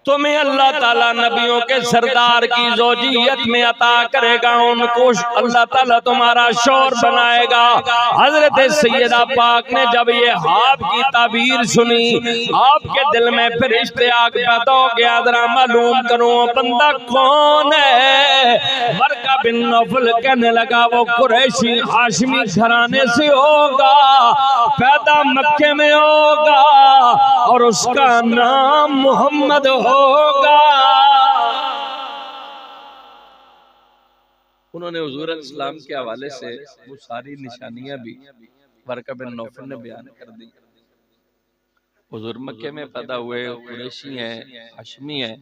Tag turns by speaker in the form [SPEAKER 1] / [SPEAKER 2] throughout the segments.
[SPEAKER 1] तुम्हें अल्लाह ताला नबियों के सरदार की ज़ौजियत में अता करेगा, उनको अल्लाह ताला तुम्हारा शौहर बनाएगा। हजरत सैयदा पाक ने जब ये हाब की ताबीर सुनी, आपके दिल में फरिश्ते आग पैदा हो गया। जरा मालूम करो बंदा कौन है। वर्का बिन नौफल कहने लगा वो कुरैशी हाशमी घराने से होगा, पैदा मक्के में होगा और उसका नाम मोहम्मद होगा। उन्होंने हुजूर अलैहिस्सलाम के हवाले से वो सारी निशानियां भी वर्का बिन नौफल ने बयान कर दी। हुजूर मक्के में पैदा हुए, कुरैशी हैं, हाशमी हैं।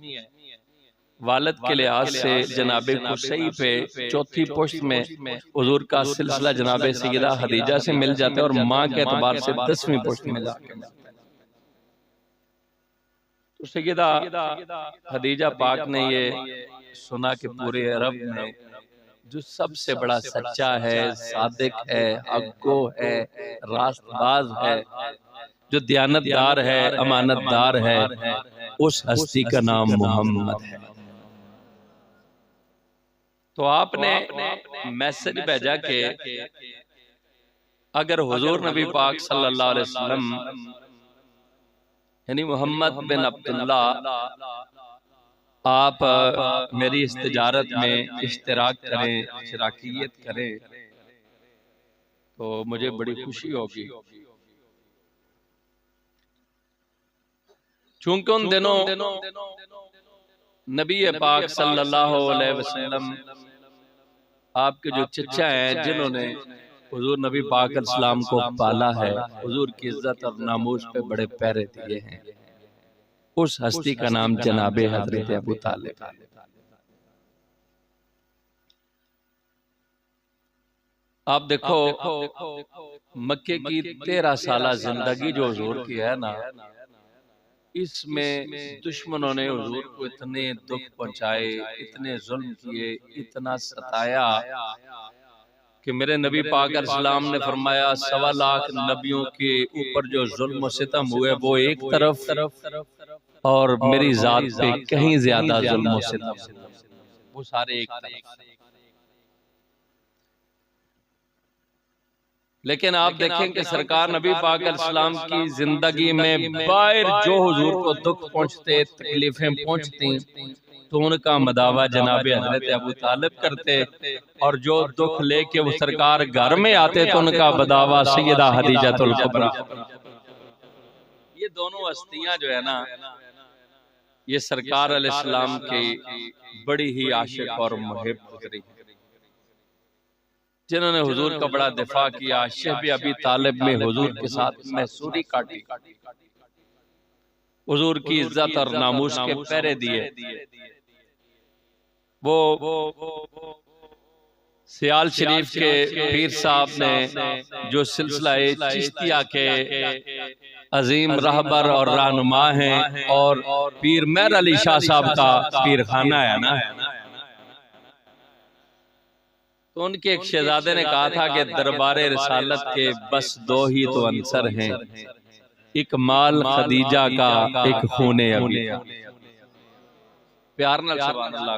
[SPEAKER 1] वालिद के लिहाज से जनाबे कुसई पे चौथी पुश्त में हुजूर का सिलसिला जनाबे सैयदा खदीजा से मिल जाता है और माँ के एतबार से 10वीं पुश्त में जाके तो सैयदा खदीजा पाक ने ये सुना कि पूरे अरब में जो सबसे बड़ा सच्चा है, सादिक है, हक़्गो है, रास्तबाज है, जो दयानतदार है, अमानतदार है, उस हस्ती का नाम मोहम्मद है। तो आपने मैसेज भेजा कि अगर हुजूर नबी पाक सल्लल्लाहु अलैहि वसल्लम यानी मोहम्मद बिन अब्दुल्ला आप मेरी इस तिजारत में इश्तिराक करें, शराकियत करें तो मुझे बड़ी खुशी होगी। चूंकि उन दिनों नबी पाक सल्लल्लाहु अलैहि वसल्लम आपके जो चचा हैं जिन्होंने हुजूर नबी पाक अलैहिस्सलाम को पाला है, हुजूर की इज्जत और नामूस पे बड़े पैरे दिए हैं, उस हस्ती का नाम जनाबे हजरत अबू तालिब। आप देखो मक्के की 13 साला जिंदगी जो हुजूर की है ना, इसमें दुश्मनों ने हुजूर को इतने दुख पहुंचाए, इतने जुल्म किए, इतना सताया कि मेरे नबी पाक अलैहिस्सलाम ने फरमाया 1.25 लाख नबियों के ऊपर जो जुल्म और सितम हुए वो एक तरफ और मेरी जात पे कहीं ज्यादा जुल्म और सितम वो सारे एक तरफ। लेकिन आप देखें कि सरकार नबी पाक अलैहिस्सलाम की जिंदगी में बाहर जो हुजूर को दुख पहुंचते, तकलीफें पहुंचती तो उनका मदावा जनाबे हजरत अबू तालिब करते और जो दुख लेके वो सरकार घर में आते तो उनका मदावा सैयदा खदीजातुल कुबरा। ये दोनों हस्तियां जो है ना, ये सरकार अलैहिस्सलाम की बड़ी ही आशिक और मुहिब गुजरी, जिन्होंने हुजूर का बड़ा दिफा किया। शहब अबी तालिब में हुजूर के साथ मैसूरी काटी, हुजूर की इज्जत और नामूस के पहरे दिए। वो सियाल शरीफ के पीर साहब ने जो सिलसिला चिश्तिया के अजीम रहबर और रहनुमा हैं और पीर मेहर अली शाह साहब का पीर खाना है ना, तो उनके एक शहजादे ने कहा था कि दरबारे रिसालत के बस 2 ही तो अंसर हैं, एक माल खदीजा का, एक खूने अबी। प्यार नाल सुभान अल्लाह।